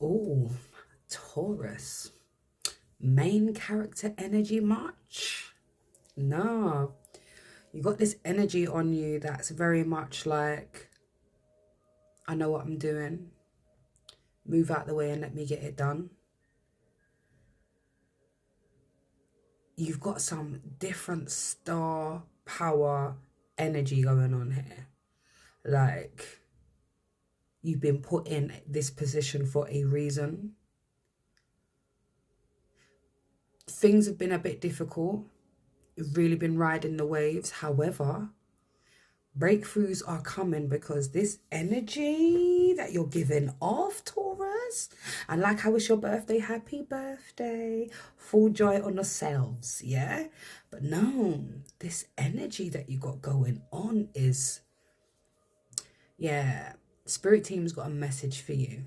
Oh, Taurus. Main character energy much? No. You got this energy on you that's very much like, I know what I'm doing. Move out the way and let me get it done. You've got some different star power energy going on here. Like, you've been put in this position for a reason. Things have been a bit difficult. You've really been riding the waves. However, breakthroughs are coming because this energy that you're giving off, Taurus, and like how it's your birthday, happy birthday, full joy on yourselves, yeah? But no, this energy that you got going on is, yeah, Spirit Team's got a message for you.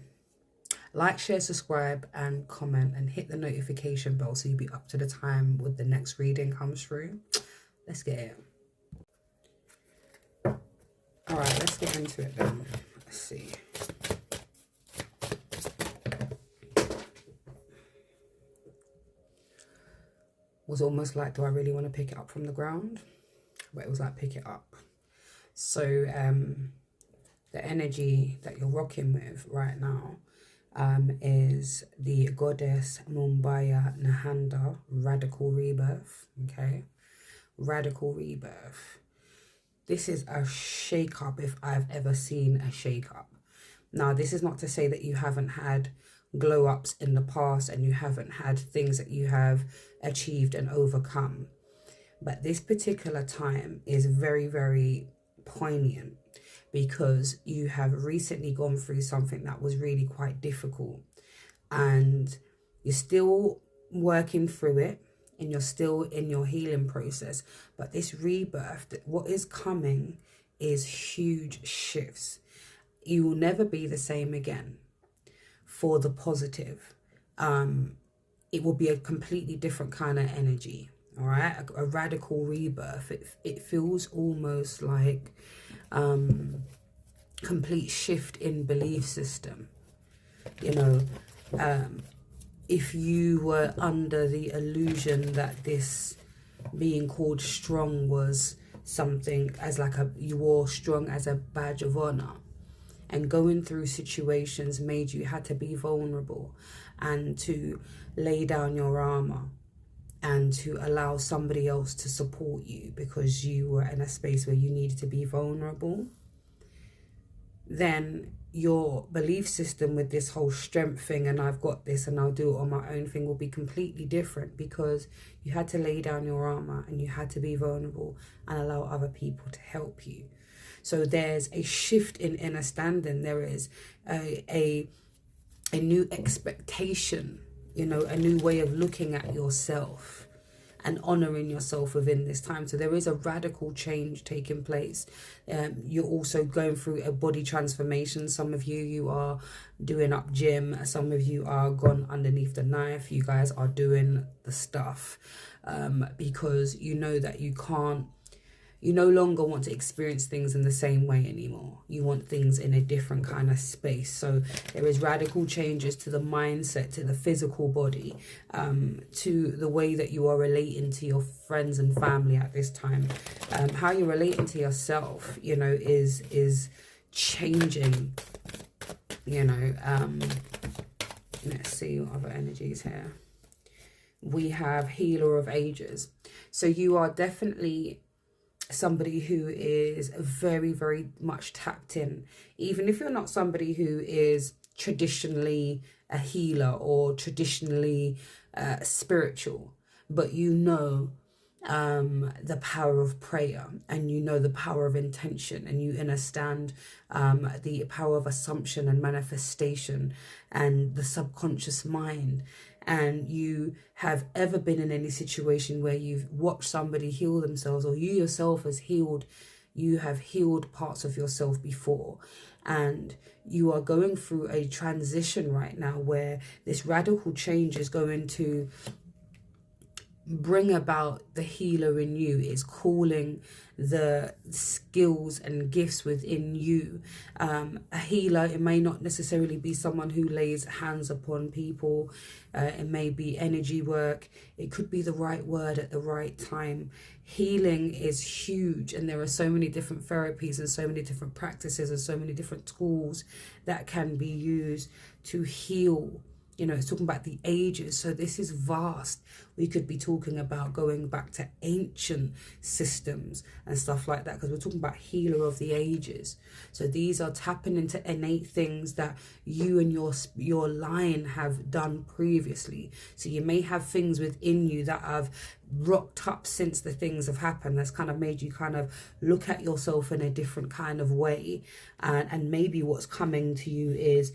Like, share, subscribe, and comment, and hit the notification bell so you'll be up to the time when the next reading comes through. Let's get it. All right, let's get into it then. Let's see. Was almost like, do I really want to pick it up from the ground? But it was like, pick it up. So the energy that you're rocking with right now is the goddess Mumbaya Nahanda, radical rebirth. Okay, radical rebirth. This is a shake-up if I've ever seen a shake-up. Now, this is not to say that you haven't had glow-ups in the past and you haven't had things that you have achieved and overcome. But this particular time is very, very poignant because you have recently gone through something that was really quite difficult. And you're still working through it. And you're still in your healing process. But this rebirth, what is coming is huge shifts. You will never be the same again for the positive. It will be a completely different kind of energy. All right, a radical rebirth. It feels almost like complete shift in belief system. You know, if you were under the illusion that this being called strong was something as like you wore strong as a badge of honor, and going through situations made you had to be vulnerable and to lay down your armor and to allow somebody else to support you because you were in a space where you needed to be vulnerable, then your belief system with this whole strength thing and I've got this and I'll do it on my own thing will be completely different because you had to lay down your armor and you had to be vulnerable and allow other people to help you. So there's a shift in understanding. There is a new expectation, you know, a new way of looking at yourself and honoring yourself within this time. So there is a radical change taking place. You're also going through a body transformation. Some of you are doing up gym. Some of you are gone underneath the knife. You guys are doing the stuff because you know that you no longer want to experience things in the same way anymore. You want things in a different kind of space. So there is radical changes to the mindset, to the physical body, to the way that you are relating to your friends and family at this time. How you're relating to yourself, you know, is changing, you know. Let's see what other energies here. We have Healer of Ages. So you are definitely somebody who is very, very much tapped in. Even if you're not somebody who is traditionally a healer or traditionally spiritual, but you know the power of prayer and you know the power of intention and you understand the power of assumption and manifestation and the subconscious mind, and you have ever been in any situation where you've watched somebody heal themselves or you yourself you have healed parts of yourself before, and you are going through a transition right now where this radical change is going to bring about the healer in you, is calling the skills and gifts within you. A healer, it may not necessarily be someone who lays hands upon people. It may be energy work. It could be the right word at the right time. Healing is huge, and there are so many different therapies and so many different practices and so many different tools that can be used to heal. You know, it's talking about the ages, so this is vast. We could be talking about going back to ancient systems and stuff like that, because we're talking about healer of the ages. So these are tapping into innate things that you and your line have done previously. So you may have things within you that have rocked up since the things have happened, that's kind of made you kind of look at yourself in a different kind of way. And maybe what's coming to you is,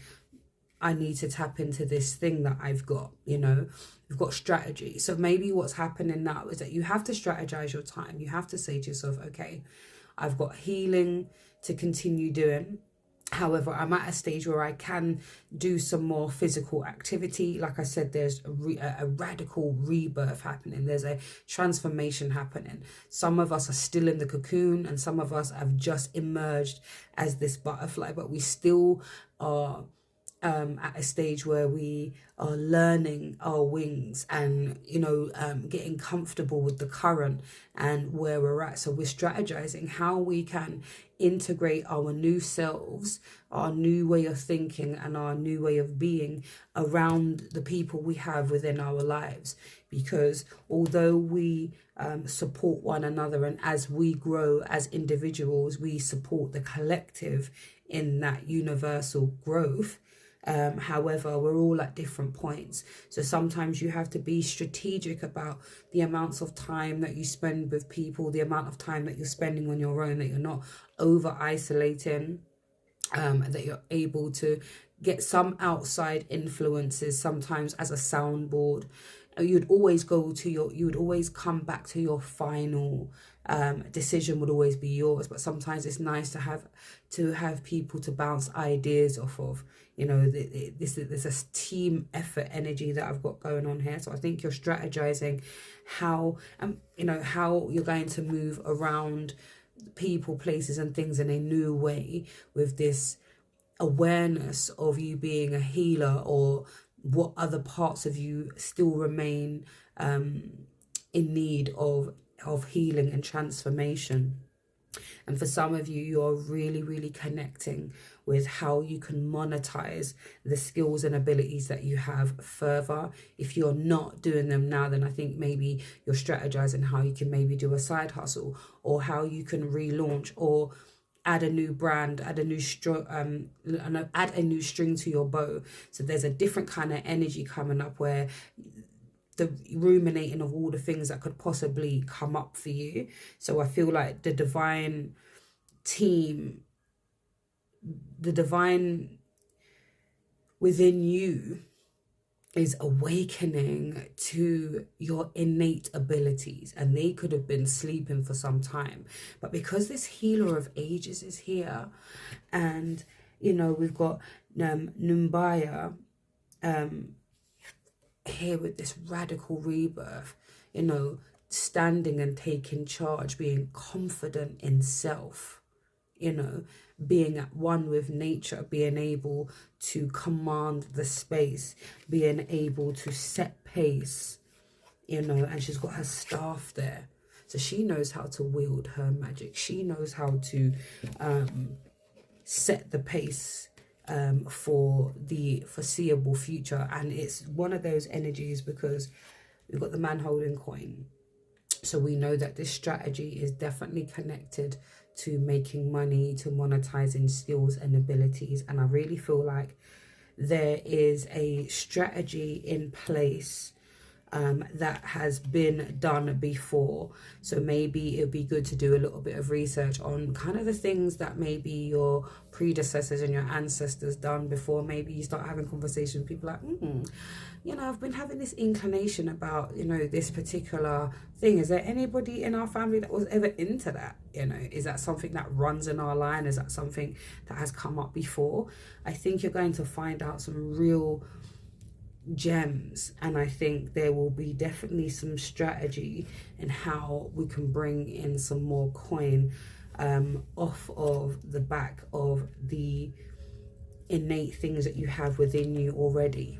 I need to tap into this thing that I've got, you know, we've got strategy. So maybe what's happening now is that you have to strategize your time. You have to say to yourself, okay, I've got healing to continue doing. However, I'm at a stage where I can do some more physical activity. Like I said, there's a radical rebirth happening. There's a transformation happening. Some of us are still in the cocoon, and some of us have just emerged as this butterfly, but we still are at a stage where we are learning our wings and, you know, getting comfortable with the current and where we're at. So we're strategizing how we can integrate our new selves, our new way of thinking and our new way of being around the people we have within our lives. Because although we support one another, and as we grow as individuals, we support the collective in that universal growth. However, we're all at different points. So sometimes you have to be strategic about the amounts of time that you spend with people, the amount of time that you're spending on your own, that you're not over isolating, that you're able to get some outside influences sometimes as a soundboard. You'd always you would always come back to your final decision would always be yours, but sometimes it's nice to have people to bounce ideas off of. You know, there's a team effort energy that I've got going on here. So I think you're strategizing how you know, how you're going to move around people, places and things in a new way, with this awareness of you being a healer, or what other parts of you still remain in need of healing and transformation. And for some of you, you're really, really connecting with how you can monetize the skills and abilities that you have further. If you're not doing them now, then I think maybe you're strategizing how you can maybe do a side hustle, or how you can relaunch, or add a new brand, add a new string to your bow. So there's a different kind of energy coming up, where the ruminating of all the things that could possibly come up for you. So I feel like the divine team, the divine within you is awakening to your innate abilities, and they could have been sleeping for some time. But because this healer of ages is here, and, you know, we've got Numbaya here with this radical rebirth, you know, standing and taking charge, being confident in self, you know, being at one with nature, being able to command the space, being able to set pace, you know, and she's got her staff there. So she knows how to wield her magic. She knows how to set the pace for the foreseeable future. And it's one of those energies, because we've got the man holding coin. So we know that this strategy is definitely connected to making money, to monetizing skills and abilities. And I really feel like there is a strategy in place that has been done before. So maybe it'd be good to do a little bit of research on kind of the things that maybe your predecessors and your ancestors done before. Maybe you start having conversations with people like, you know, I've been having this inclination about, you know, this particular thing. Is there anybody in our family that was ever into that? You know, is that something that runs in our line? Is that something that has come up before? I think you're going to find out some real gems, and I think there will be definitely some strategy in how we can bring in some more coin off of the back of the innate things that you have within you already.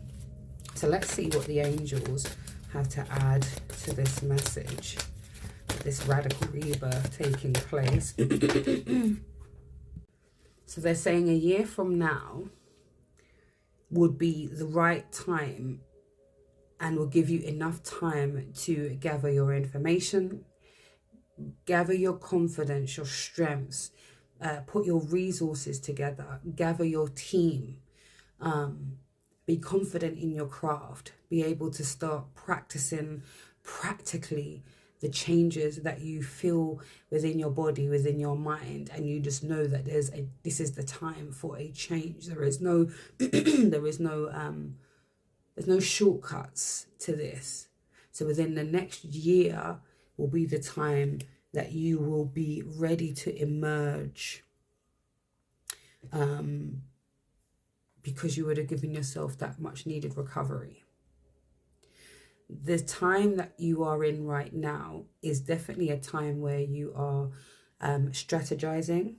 So let's see what the angels have to add to this message, this radical rebirth taking place. So they're saying a year from now would be the right time and will give you enough time to gather your information, gather your confidence, your strengths, put your resources together, gather your team, be confident in your craft, be able to start practicing practically the changes that you feel within your body, within your mind, and you just know that this is the time for a change. There is no there's no shortcuts to this. So within the next year will be the time that you will be ready to emerge, because you would have given yourself that much needed recovery. The time that you are in right now is definitely a time where you are strategizing,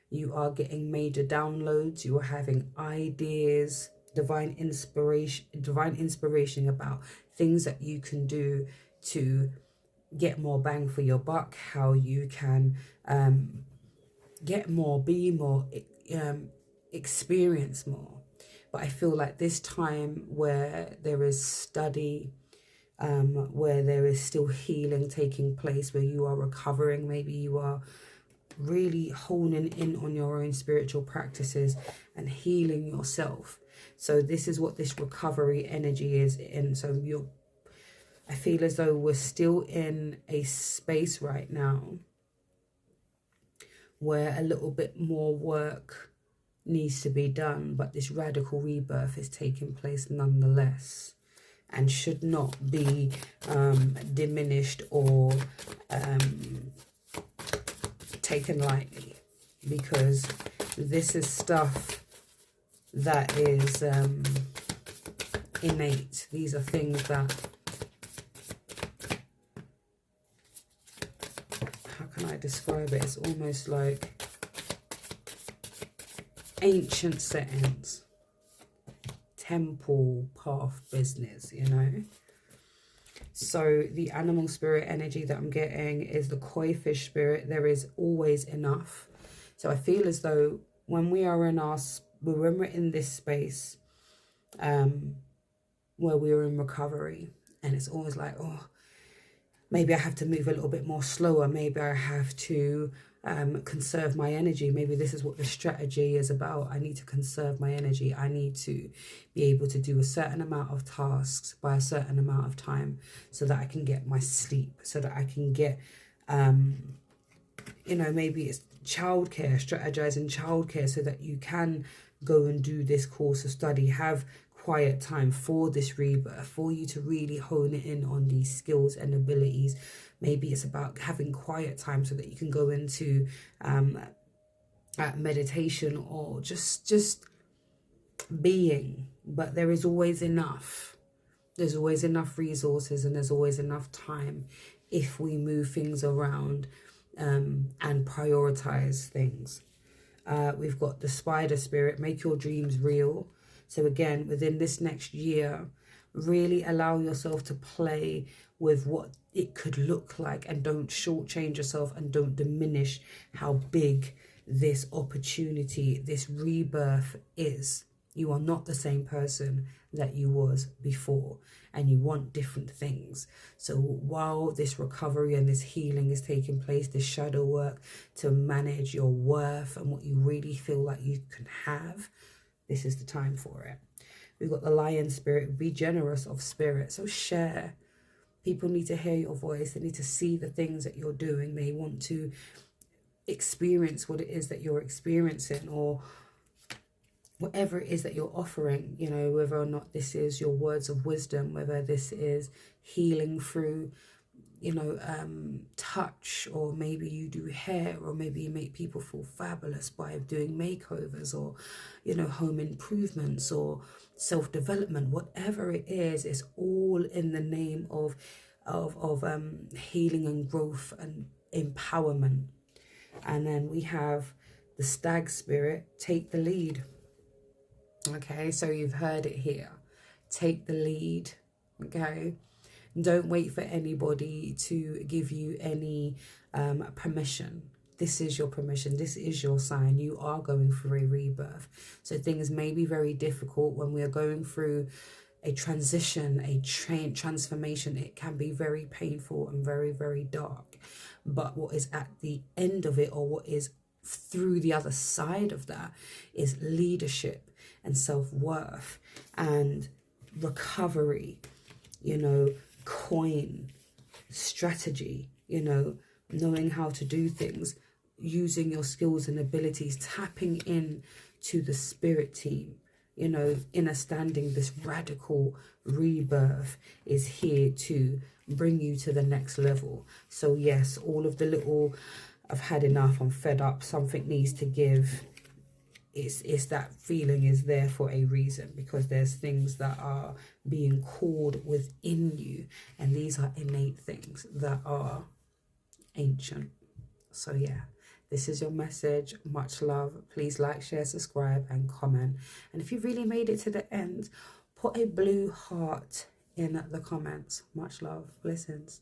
you are getting major downloads, you are having ideas, divine inspiration about things that you can do to get more bang for your buck, how you can get more, be more, experience more. But I feel like this time where there is study, where there is still healing taking place, where you are recovering, maybe you are really honing in on your own spiritual practices and healing yourself. So this is what this recovery energy is in. So I feel as though we're still in a space right now where a little bit more work needs to be done, but this radical rebirth is taking place nonetheless, and should not be diminished or taken lightly, because this is stuff that is innate. These are things that, how can I describe it? It's almost like ancient settings, temple path business, you know. So the animal spirit energy that I'm getting is the koi fish spirit. There is always enough. So I feel as though when we are in when we're in this space where we're in recovery, and it's always like, oh, maybe I have to move a little bit more slower, maybe I have to conserve my energy. Maybe this is what the strategy is about. I need to conserve my energy. I need to be able to do a certain amount of tasks by a certain amount of time so that I can get my sleep, so that I can get, you know, maybe it's childcare, strategizing childcare so that you can go and do this course of study, have quiet time for this rebirth, for you to really hone in on these skills and abilities. Maybe it's about having quiet time so that you can go into meditation or just being. But there is always enough. There's always enough resources, and there's always enough time if we move things around and prioritize things. We've got the spider spirit, make your dreams real. So again, within this next year, really allow yourself to play with what it could look like, and don't shortchange yourself, and don't diminish how big this opportunity, this rebirth is. You are not the same person that you was before, and you want different things. So while this recovery and this healing is taking place, this shadow work to manage your worth and what you really feel like you can have, this is the time for it. We've got the lion spirit, be generous of spirit. So share. People need to hear your voice. They need to see the things that you're doing. They want to experience what it is that you're experiencing, or whatever it is that you're offering, you know, whether or not this is your words of wisdom, whether this is healing through touch, or maybe you do hair, or maybe you make people feel fabulous by doing makeovers, or home improvements, or self-development. Whatever it is, it's all in the name of healing and growth and empowerment. And then we have the stag spirit, take the lead. Okay, so you've heard it here. Take the lead. Okay, don't wait for anybody to give you any permission. This is your permission. This is your sign. You are going through a rebirth. So things may be very difficult when we are going through a transition, a transformation. It can be very painful and very, very dark. But what is at the end of it, or what is through the other side of that, is leadership and self-worth and recovery, coin, strategy, knowing how to do things, using your skills and abilities, tapping in to the spirit team, understanding this radical rebirth is here to bring you to the next level. So yes, all of the little, I've had enough, I'm fed up, something needs to give, it's that feeling is there for a reason, because there's things that are being called within you, and these are innate things that are ancient. So yeah, this is your message. Much love. Please like, share, subscribe, and comment. And if you really made it to the end, put a blue heart in the comments. Much love. Blessings.